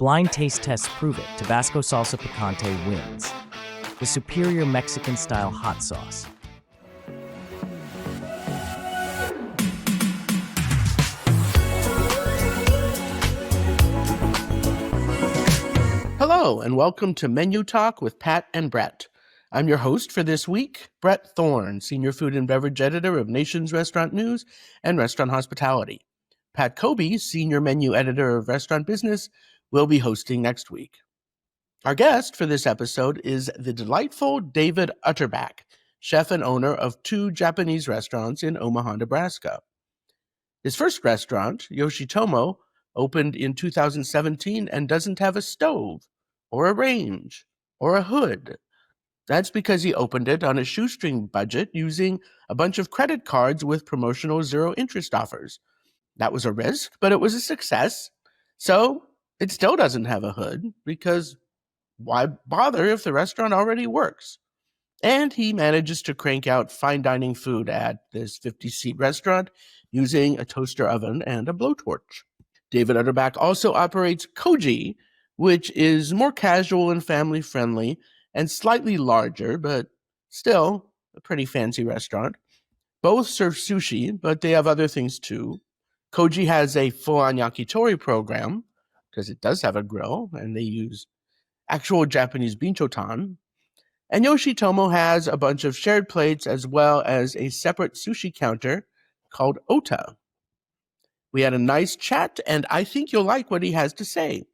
Blind taste tests prove it. Tabasco salsa picante wins. The superior Mexican-style hot sauce. Hello, and welcome to Menu Talk with Pat and Brett. I'm your host for this week, Brett Thorne, Senior Food and Beverage Editor of Nation's Restaurant News and Restaurant Hospitality. Pat Koji, Senior Menu Editor of Restaurant Business, will be hosting next week. Our guest for this episode is the delightful David Utterback, chef and owner of 2 Japanese restaurants in Omaha, Nebraska. His first restaurant, Yoshitomo, opened in 2017 and doesn't have a stove or a range or a hood. That's because he opened it on a shoestring budget using a bunch of credit cards with promotional zero-interest offers. That was a risk, but it was a success. So it still doesn't have a hood because why bother if the restaurant already works? And he manages to crank out fine dining food at this 50-seat restaurant using a toaster oven and a blowtorch. David Utterback also operates Koji, which is more casual and family-friendly and slightly larger, but still a pretty fancy restaurant. Both serve sushi, but they have other things too. Koji has a full-on yakitori program, because it does have a grill, and they use actual Japanese binchotan. And Yoshitomo has a bunch of shared plates as well as a separate sushi counter called Ota. We had a nice chat, and I think you'll like what he has to say.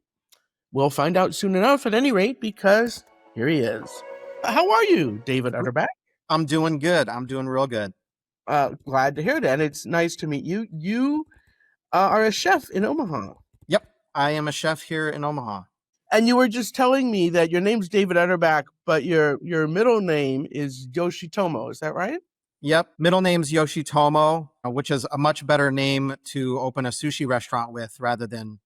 We'll find out soon enough at any rate, because here he is. How are you, David Utterback? I'm doing good. I'm doing real good. Glad to hear that. It's nice to meet you. You are a chef in Omaha. Yep, I am a chef here in Omaha. And you were just telling me that your name's David Utterback, but your middle name is Yoshitomo. Is that right? Yep, middle name's Yoshitomo, which is a much better name to open a sushi restaurant with rather than,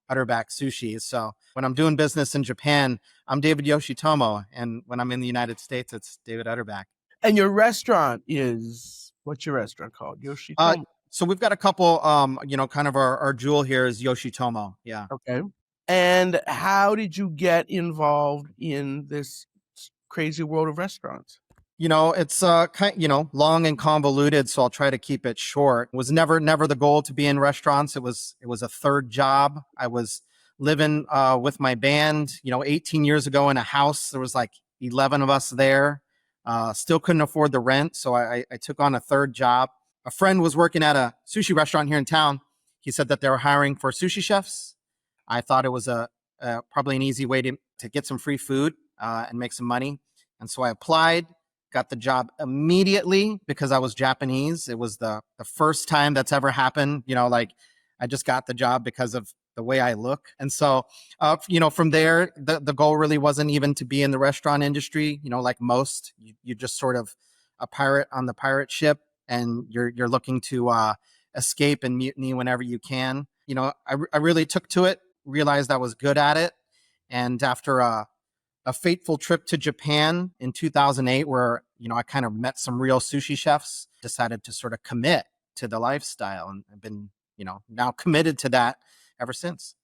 Utterback Sushi. So when I'm doing business in Japan, I'm David Yoshitomo. And when I'm in the United States, it's David Utterback. And your restaurant is, what's your restaurant called? Yoshitomo. So we've got a couple, kind of our jewel here is Yoshitomo. Yeah. Okay. And how did you get involved in this crazy world of restaurants? It's long and convoluted, so I'll try to keep it short. It was never the goal to be in restaurants. It was a third job. I was living with my band, 18 years ago in a house. There was like 11 of us there. Still couldn't afford the rent, so I took on a third job. A friend was working at a sushi restaurant here in town. He said that they were hiring for sushi chefs. I thought it was probably an easy way to get some free food and make some money. And so I applied, got the job immediately because I was Japanese. It was the first time that's ever happened. I just got the job because of the way I look. And so, from there, the goal really wasn't even to be in the restaurant industry. Like most, you're just sort of a pirate on the pirate ship, and you're looking to escape and mutiny whenever you can. I really took to it, realized I was good at it. And after a fateful trip to Japan in 2008, where, I kind of met some real sushi chefs, decided to sort of commit to the lifestyle, and I've been, now committed to that ever since.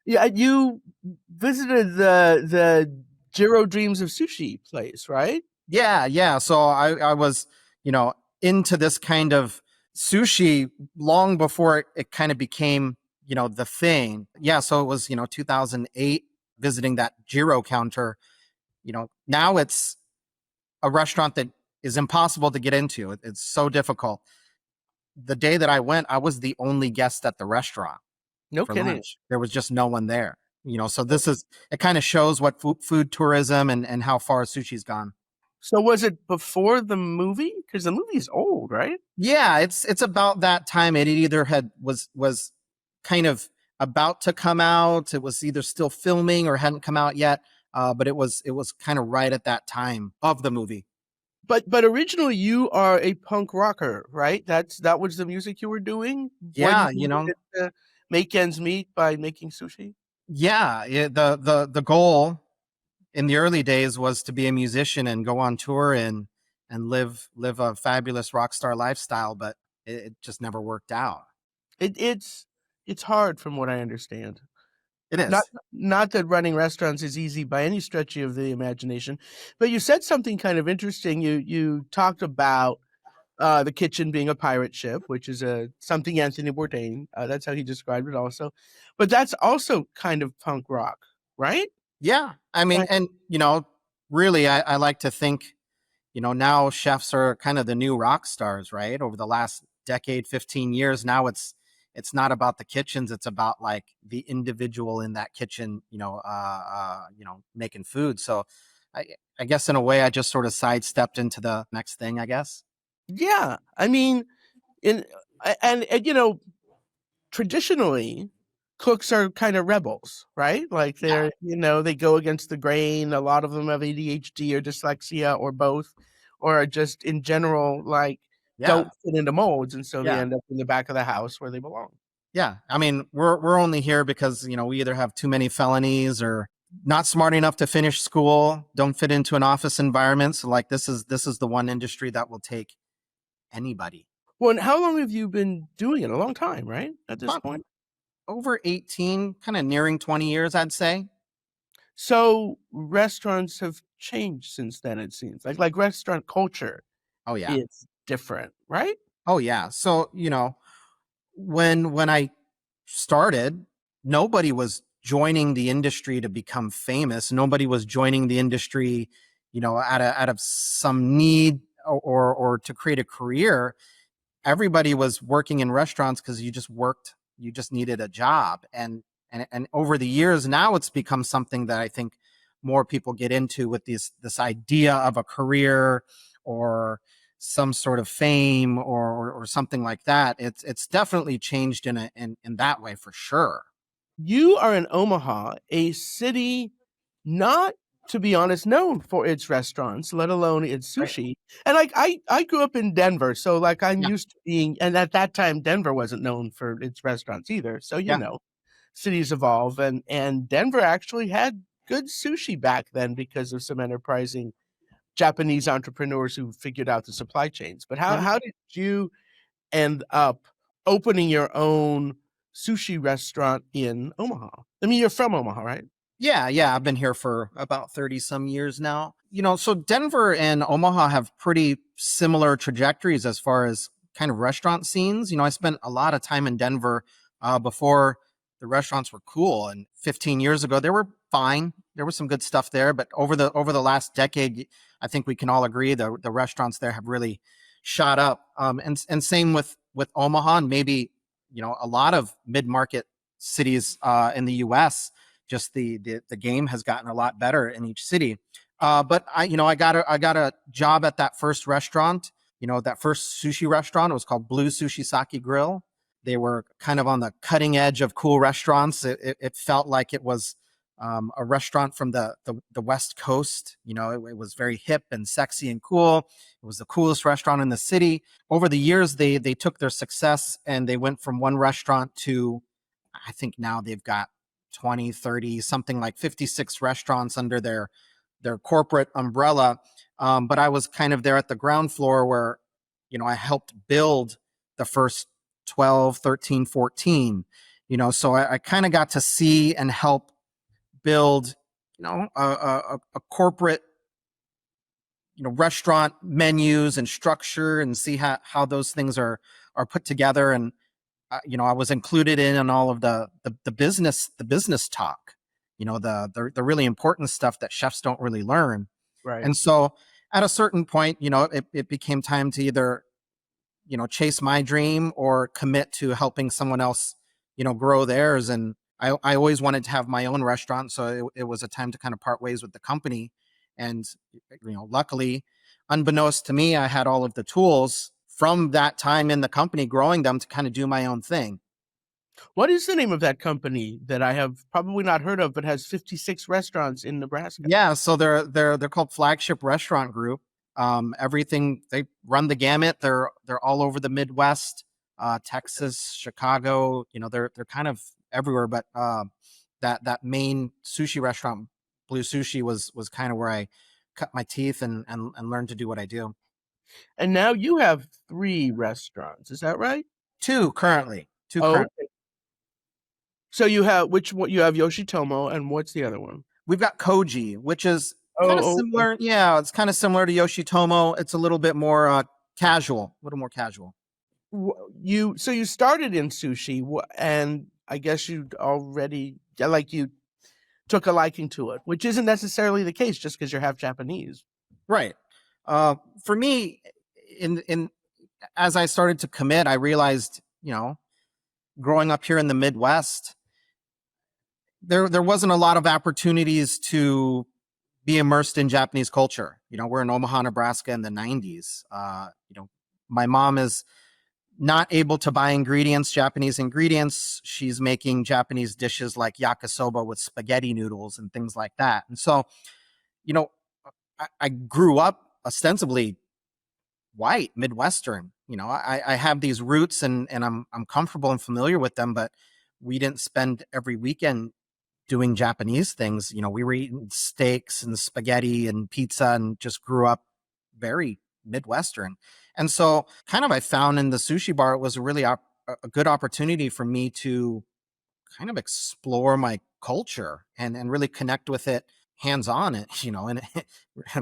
Yeah, you visited the Jiro Dreams of Sushi place, right? Yeah. So I was, into this kind of sushi long before it kind of became, the thing. Yeah, so it was, 2008, visiting that Jiro counter. Now it's a restaurant that is impossible to get into. It's so difficult. The day that I went, I was the only guest at the restaurant. No kidding. Lunch. There was just no one there. So it kind of shows what food tourism and how far sushi's gone. So was it before the movie? Because the movie's old, right? Yeah, it's about that time. It either was kind of about to come out. It was either still filming or hadn't come out yet. But it was kind of right at that time of the movie. But originally you are a punk rocker, right? That was the music you were doing? Yeah, to make ends meet by making sushi? Yeah, the goal in the early days was to be a musician and go on tour and live a fabulous rock star lifestyle, but it just never worked out. It's hard from what I understand. It Not is. not that running restaurants is easy by any stretch of the imagination, but you said something kind of interesting. You talked about the kitchen being a pirate ship, which is a something Anthony Bourdain. That's how he described it, also. But that's also kind of punk rock, right? Yeah. I mean, Right. and, really, I like to think, now chefs are kind of the new rock stars, right? Over the last decade, 15 years, now it's not about the kitchens, it's about like the individual in that kitchen, making food. So I, I guess in a way I just sort of sidestepped into the next thing, I guess. Yeah, I mean, in and traditionally, cooks are kind of rebels, right? Like Yeah. they go against the grain. A lot of them have ADHD or dyslexia or both, or are just in general like Yeah. don't fit into molds, and so they Yeah. end up in the back of the house where they belong. Yeah. I mean, we're only here because, we either have too many felonies or not smart enough to finish school, don't fit into an office environment. So like this is the one industry that will take anybody. Well, and how long have you been doing it? A long time, right? At this About point. over 18, kind of nearing 20 years, I'd say. So restaurants have changed since then, it seems. Like restaurant culture Oh yeah. is different, right? Oh yeah. So, when I started, nobody was joining the industry to become famous. Nobody was joining the industry, out of some need or to create a career. Everybody was working in restaurants because you just needed a job. And over the years now it's become something that I think more people get into with this idea of a career or some sort of fame or something like that. It's definitely changed in that way for sure. You are in Omaha, a city not, to be honest, known for its restaurants, let alone its Right. sushi. And like I grew up in Denver, so like I'm Yeah. used to being, and at that time Denver wasn't known for its restaurants either. So Yeah. cities evolve, and Denver actually had good sushi back then because of some enterprising Japanese entrepreneurs who figured out the supply chains. But Mhm. how did you end up opening your own sushi restaurant in Omaha? I mean, you're from Omaha, right? Yeah, yeah, I've been here for about 30 some years now. So Denver and Omaha have pretty similar trajectories as far as kind of restaurant scenes. I spent a lot of time in Denver before the restaurants were cool, and 15 years ago they were fine. There was some good stuff there, but over the last decade, I think we can all agree the restaurants there have really shot up. And same with Omaha, and maybe a lot of mid market cities in the U.S. Just the game has gotten a lot better in each city. But I got a job at that first restaurant. That first sushi restaurant. It was called Blue Sushi Sake Grill. They were kind of on the cutting edge of cool restaurants. It felt like it was a restaurant from the West Coast. It was very hip and sexy and cool. It was the coolest restaurant in the city. Over the years, they took their success and they went from one restaurant to, I think now they've got 20, 30, something like 56 restaurants under their corporate umbrella. But I was kind of there at the ground floor where, I helped build the first 12, 13, 14. So I kind of got to see and help build, a corporate, restaurant menus and structure and see how those things are put together. And I was included in all of the business talk, the really important stuff that chefs don't really learn. Right. And so at a certain point, it became time to either, chase my dream or commit to helping someone else, grow theirs. And I always wanted to have my own restaurant. So it was a time to kind of part ways with the company. And, luckily, unbeknownst to me, I had all of the tools from that time in the company, growing them to kind of do my own thing. What is the name of that company that I have probably not heard of, but has 56 restaurants in Nebraska? Yeah, so they're called Flagship Restaurant Group. Everything they run the gamut. They're all over the Midwest, Texas, Chicago. They're kind of everywhere. But that main sushi restaurant, Blue Sushi, was kind of where I cut my teeth and learned to do what I do. And now you have three restaurants. Is that right? Two currently. Two Oh, current. okay. So you have what you have Yoshitomo, and what's the other one? We've got Koji, which is kind of Oh, okay. similar. Yeah, it's kind of similar to Yoshitomo. It's a little bit more casual, a little more casual. You started in sushi, and I guess you already like you took a liking to it, which isn't necessarily the case just because you're half Japanese. Right. For me, in as I started to commit, I realized, growing up here in the Midwest, there wasn't a lot of opportunities to be immersed in Japanese culture. We're in Omaha, Nebraska in the 90s. My mom is not able to buy Japanese ingredients. She's making Japanese dishes like yakisoba with spaghetti noodles and things like that. And so, you know, I grew up ostensibly white, Midwestern. I have these roots and I'm comfortable and familiar with them, but we didn't spend every weekend doing Japanese things. We were eating steaks and spaghetti and pizza and just grew up very Midwestern. And so kind of I found in the sushi bar, it was a really a good opportunity for me to kind of explore my culture and really connect with it hands-on, and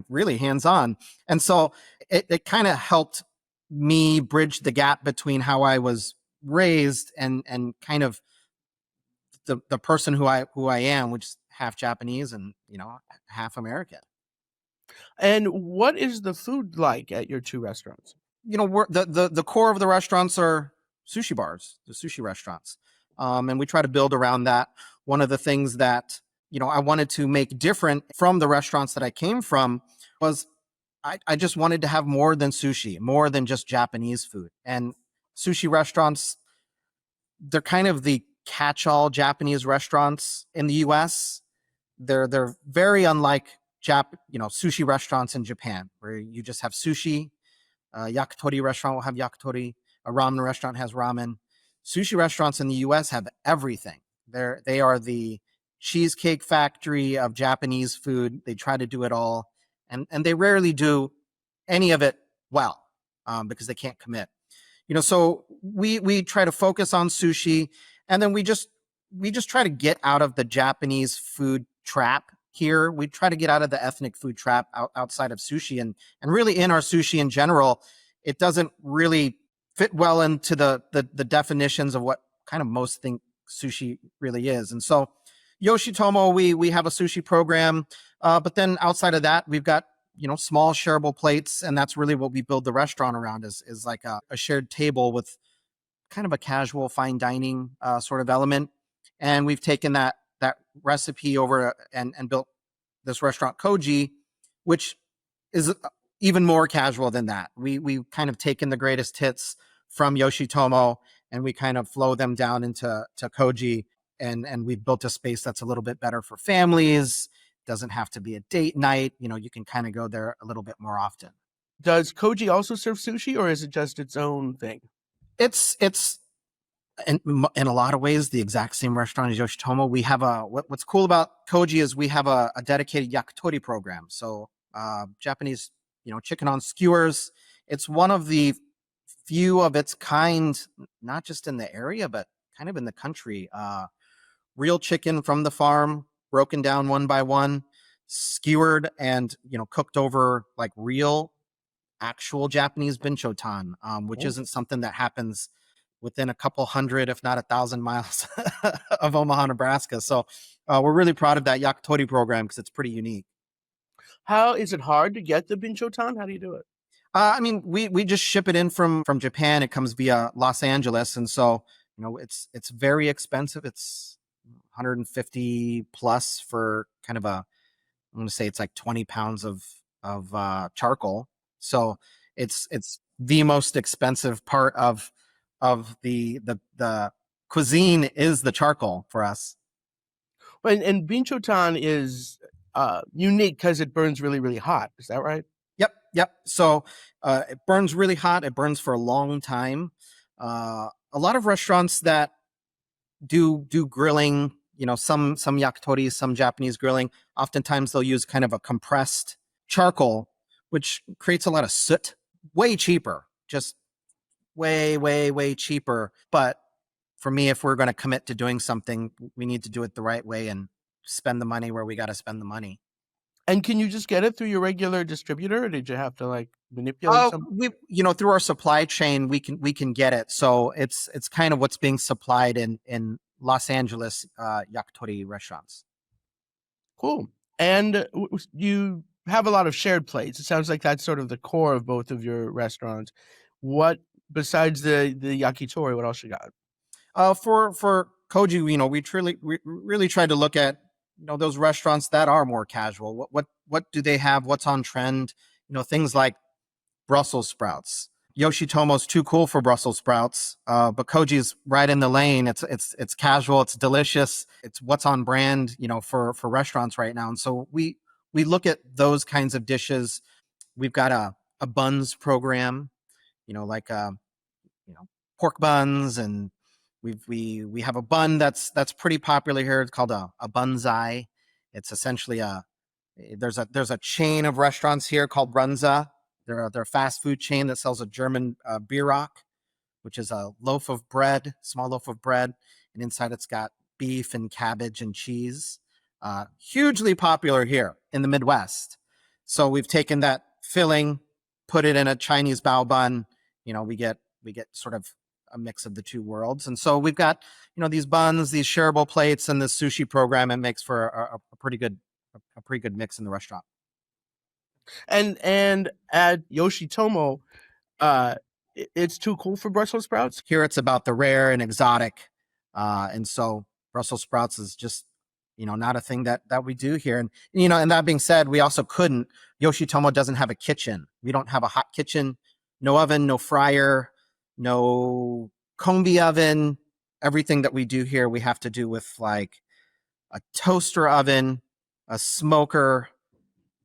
really hands-on. And so it kind of helped me bridge the gap between how I was raised and kind of the person who I am, which is half Japanese and half American. And what is the food like at your two restaurants? We're the core of the restaurants are sushi bars, the sushi restaurants, and we try to build around that. One of the things that I wanted to make different from the restaurants that I came from was I just wanted to have more than sushi, more than just Japanese food. And sushi restaurants, they're kind of the catch-all Japanese restaurants in the U.S. They're very unlike sushi restaurants in Japan, where you just have sushi. Yakitori restaurant will have yakitori. A ramen restaurant has ramen. Sushi restaurants in the U.S. have everything. They are the cheesecake factory of Japanese food. They try to do it all, and they rarely do any of it well, because they can't commit. So we try to focus on sushi, and then we just try to get out of the Japanese food trap here. We try to get out of the ethnic food trap outside of sushi, and really in our sushi in general, it doesn't really fit well into the definitions of what kind of most think sushi really is. And so Yoshitomo, we have a sushi program, but then outside of that, we've got small shareable plates, and that's really what we build the restaurant around is like a shared table with kind of a casual fine dining sort of element. And we've taken that recipe over and built this restaurant Koji, which is even more casual than that. We kind of taken the greatest hits from Yoshitomo and we kind of flow them down into Koji, and we've built a space that's a little bit better for families. Doesn't have to be a date night. You can kind of go there a little bit more often. Does Koji also serve sushi, or is it just its own thing? It's in a lot of ways the exact same restaurant as Yoshitomo. We have what's cool about Koji is we have a dedicated yakitori program. So Japanese, chicken on skewers. It's one of the few of its kind, not just in the area, but kind of in the country. Real chicken from the farm, broken down one by one, skewered and cooked over like real actual Japanese binchotan, which isn't something that happens within a couple hundred, if not 1,000 miles of Omaha, Nebraska. So we're really proud of that yakitori program because it's pretty unique. How is it hard to get the binchotan? How do you do it? We just ship it in from Japan. It comes via Los Angeles, and so it's very expensive. It's 150 plus for kind of I'm going to say it's like 20 pounds of charcoal. So it's the most expensive part of the cuisine is the charcoal for us. And binchotan is unique because it burns really, really hot. Is that right? Yep. So it burns really hot. It burns for a long time. A lot of restaurants that do grilling, some yakitori, some Japanese grilling, oftentimes they'll use kind of a compressed charcoal, which creates a lot of soot. Way cheaper, just way cheaper. But for me, if we're going to commit to doing something, we need to do it the right way and spend the money where we got to spend the money. And can you just get it through your regular distributor, or did you have to like manipulate something? Through our supply chain, we can get it. So it's kind of what's being supplied in Los Angeles yakitori restaurants. Cool. And you have a lot of shared plates. It sounds like that's sort of the core of both of your restaurants. What, besides the yakitori, what else you got? For Koji, we really tried to look at those restaurants that are more casual. What do they have? What's on trend? Things like Brussels sprouts. Yoshitomo's too cool for Brussels sprouts, but Koji's right in the lane. It's casual. It's delicious. It's what's on brand, for restaurants right now. And so we look at those kinds of dishes. We've got a buns program, like pork buns, and we have a bun that's pretty popular here. It's called a bunzai. It's essentially there's a chain of restaurants here called Runza. They're a fast food chain that sells a German Bierrock, which is a small loaf of bread, and inside it's got beef and cabbage and cheese. Hugely popular here in the Midwest. So we've taken that filling, put it in a Chinese bao bun. We get sort of a mix of the two worlds. And so we've got, these buns, these shareable plates, and this sushi program. It makes for a pretty good mix in the restaurant. And at Yoshitomo, it's too cool for Brussels sprouts? Here it's about the rare and exotic. And so Brussels sprouts is just, not a thing that we do here. And, and that being said, we also couldn't. Yoshitomo doesn't have a kitchen. We don't have a hot kitchen, no oven, no fryer, no combi oven. Everything that we do here, we have to do with like a toaster oven, a smoker,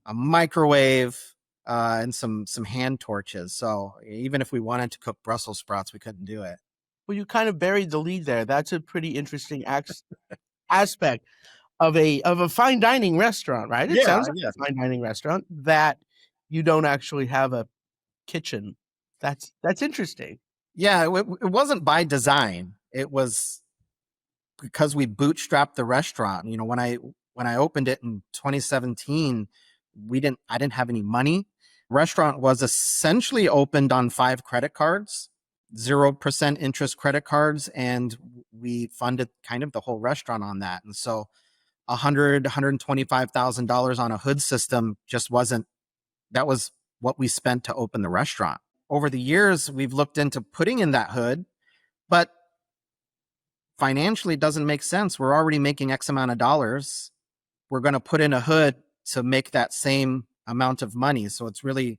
a microwave, and some hand torches. So even if we wanted to cook Brussels sprouts, we couldn't do it. Well, you kind of buried the lead there. That's a pretty interesting aspect of a fine dining restaurant, right? It sounds like a fine dining restaurant that you don't actually have a kitchen. That's interesting. Yeah, it wasn't by design. It was because we bootstrapped the restaurant. When I opened it in 2017, I didn't have any money. Restaurant was essentially opened on 5 credit cards, 0% interest credit cards, and we funded kind of the whole restaurant on that. And so $125,000 on a hood system just wasn't. That was what we spent to open the restaurant. Over the years, we've looked into putting in that hood, but financially it doesn't make sense. We're already making X amount of dollars. We're going to put in a hood to make that same amount of money. So it's really,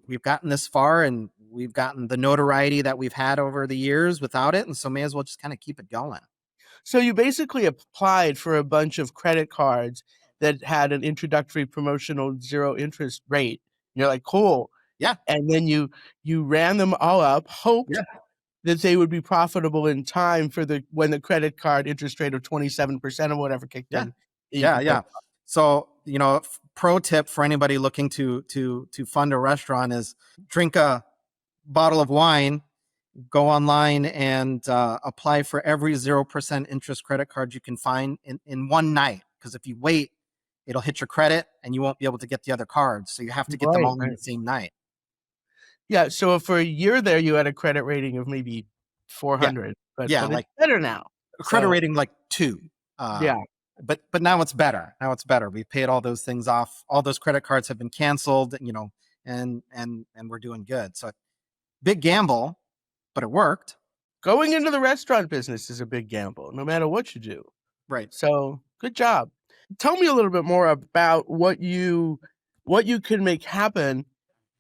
we've gotten this far and we've gotten the notoriety that we've had over the years without it. And so may as well just kind of keep it going. So you basically applied for a bunch of credit cards that had an introductory promotional 0 interest rate. You're like, cool. Yeah. And then you ran them all up, hoped that they would be profitable in time for when the credit card interest rate of 27% or whatever kicked in. Yeah. So, pro tip for anybody looking to fund a restaurant is drink a bottle of wine, go online and apply for every 0% interest credit card you can find in one night. Because if you wait, it'll hit your credit and you won't be able to get the other cards. So you have to get them all in the same night. Yeah. So for a year there, you had a credit rating of maybe 400. But it's better now. Credit rating like 2. But now it's better. We paid all those things off. All those credit cards have been canceled, and we're doing good. So big gamble, but it worked. Going into the restaurant business is a big gamble, no matter what you do. Right. So good job. Tell me a little bit more about what you could make happen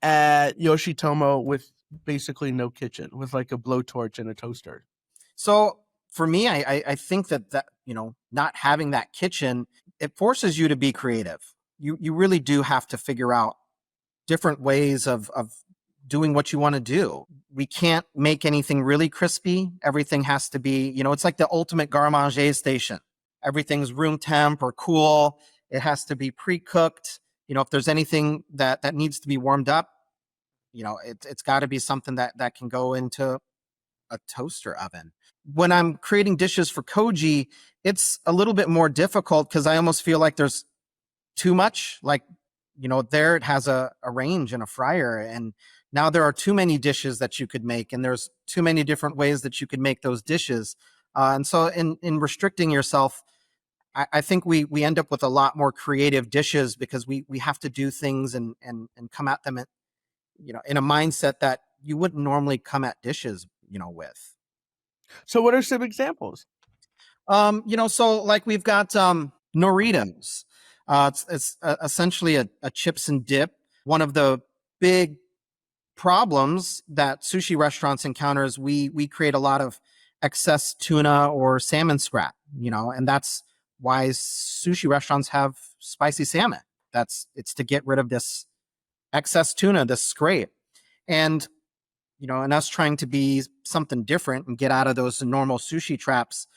at Yoshitomo with basically no kitchen, with like a blowtorch and a toaster. So for me, I think that not having that kitchen, it forces you to be creative. You really do have to figure out different ways of doing what you want to do. We can't make anything really crispy. Everything has to be, it's like the ultimate garde manger station. Everything's room temp or cool. It has to be pre-cooked. If there's anything that needs to be warmed up, it's got to be something that can go into a toaster oven. When I'm creating dishes for Koji, it's a little bit more difficult because I almost feel like there's too much. Like, there it has a range and a fryer, and now there are too many dishes that you could make, and there's too many different ways that you could make those dishes. And so in restricting yourself, I think we end up with a lot more creative dishes because we have to do things and come at them in a mindset that you wouldn't normally come at dishes, with. So what are some examples? So like we've got Noritos. It's essentially a chips and dip. One of the big problems that sushi restaurants encounter is we create a lot of excess tuna or salmon scrap, and that's why sushi restaurants have spicy salmon. It's to get rid of this excess tuna, this scrape. And and us trying to be something different and get out of those normal sushi traps,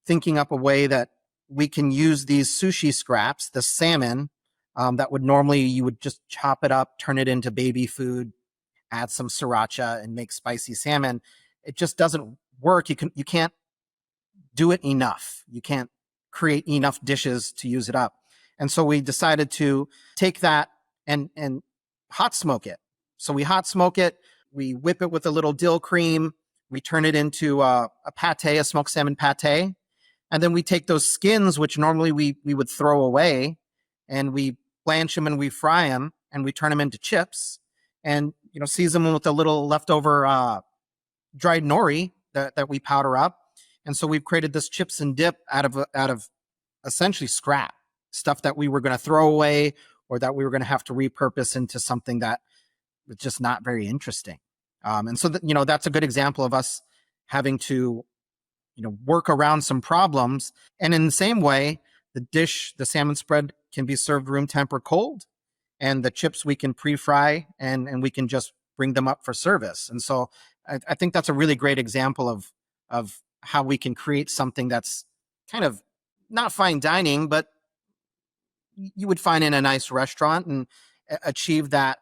thinking up a way that we can use these sushi scraps, the salmon, that would normally you would just chop it up, turn it into baby food, add some sriracha, and make spicy salmon. It just doesn't work. You can't do it enough. You can't create enough dishes to use it up. And so we decided to take that and hot smoke it. So we hot smoke it. We whip it with a little dill cream. We turn it into a pate, a smoked salmon pate. And then we take those skins, which normally we would throw away, and we blanch them and we fry them and we turn them into chips and, season them with a little leftover dried nori that we powder up. And so we've created this chips and dip out of essentially scrap stuff that we were going to throw away or that we were going to have to repurpose into something that was just not very interesting. And so that's a good example of us having to, work around some problems. And in the same way, the salmon spread can be served room temp or cold, and the chips we can pre-fry and we can just bring them up for service. And so I think that's a really great example of how we can create something that's kind of not fine dining, but you would find in a nice restaurant and achieve that,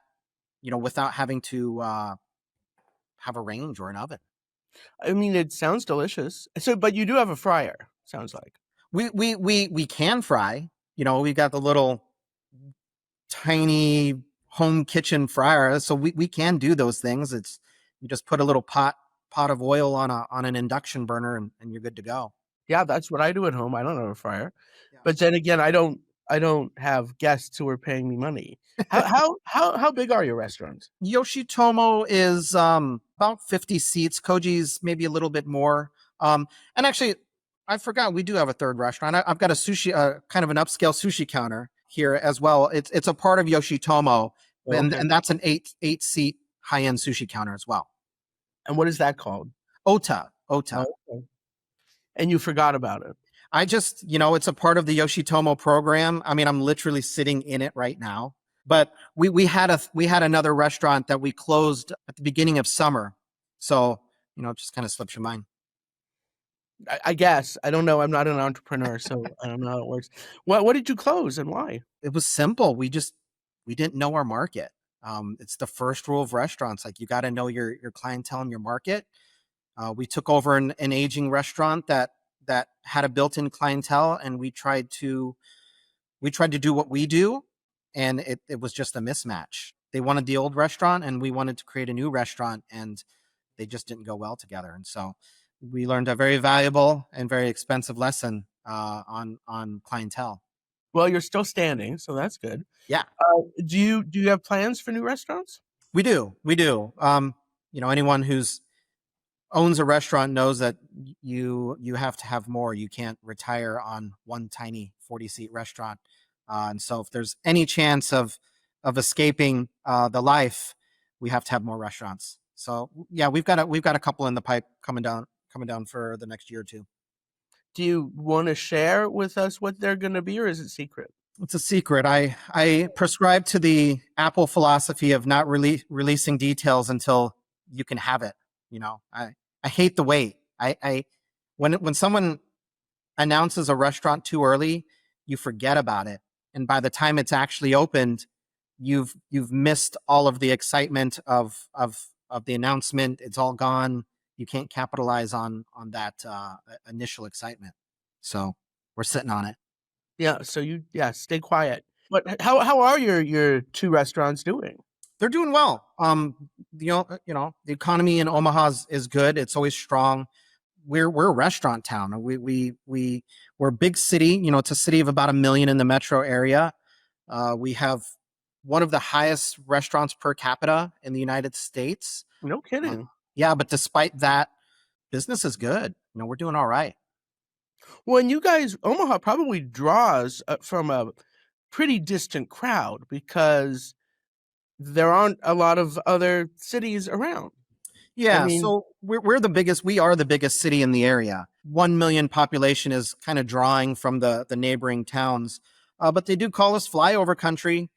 without having to have a range or an oven. I mean, it sounds delicious. So, but you do have a fryer, sounds like. We can fry. We've got the little tiny home kitchen fryer, so we can do those things. You just put a little pot of oil on an induction burner and you're good to go. Yeah, that's what I do at home. I don't have a fryer, Yeah. but then again, I don't have guests who are paying me money. How big are your restaurants? Yoshitomo is about 50 seats. Koji's maybe a little bit more. And actually, I forgot we do have a third restaurant. I've got a sushi, kind of an upscale sushi counter here as well. It's a part of Yoshitomo, and that's an eight seat high end sushi counter as well. And what is that called? Ota. Oh, okay. And you forgot about it. I just, it's a part of the Yoshitomo program. I mean, I'm literally sitting in it right now. But we had another restaurant that we closed at the beginning of summer. So, it just kind of slips your mind. I guess. I don't know. I'm not an entrepreneur, so I don't know how it works. What did you close and why? It was simple. We didn't know our market. It's the first rule of restaurants. Like, you got to know your clientele and your market. We took over an aging restaurant that had a built-in clientele, and we tried to do what we do, and it was just a mismatch. They wanted the old restaurant, and we wanted to create a new restaurant, and they just didn't go well together. And so we learned a very valuable and very expensive lesson on clientele. Well, you're still standing, so that's good. Yeah. Do you have plans for new restaurants? We do. Anyone who's owns a restaurant knows that you have to have more. You can't retire on one tiny 40-seat restaurant. And so if there's any chance of escaping the life, we have to have more restaurants. So yeah, we've got a couple in the pipe coming down for the next year or two. Do you want to share with us what they're going to be, or is it secret? It's a secret. I prescribe to the Apple philosophy of not releasing details until you can have it. I hate the wait. When someone announces a restaurant too early, you forget about it. And by the time it's actually opened, you've missed all of the excitement of the announcement. It's all gone. you can't capitalize on that initial excitement. So we're sitting on it. Yeah. So stay quiet. But how are your two restaurants doing? They're doing well. The economy in Omaha is good. It's always strong. We're a restaurant town. We're a big city. It's a city of about 1 million in the metro area. We have one of the highest restaurants per capita in the United States. No kidding. Yeah, but despite that, business is good. We're doing all right. Well, and you guys, Omaha probably draws from a pretty distant crowd because there aren't a lot of other cities around. Yeah, so we're the biggest. We are the biggest city in the area. 1 million population is kind of drawing from the neighboring towns, but they do call us flyover country.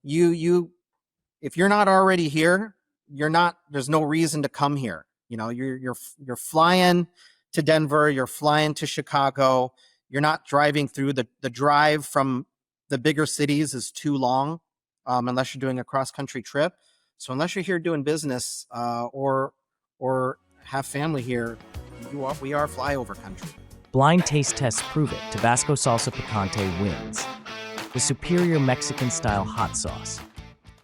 If you're not already here, you're not. There's no reason to come here. You're flying to Denver. You're flying to Chicago. You're not driving through the drive from the bigger cities is too long, unless you're doing a cross country trip. So unless you're here doing business or have family here, we are flyover country. Blind taste tests prove it. Tabasco salsa picante wins. The superior Mexican-style hot sauce.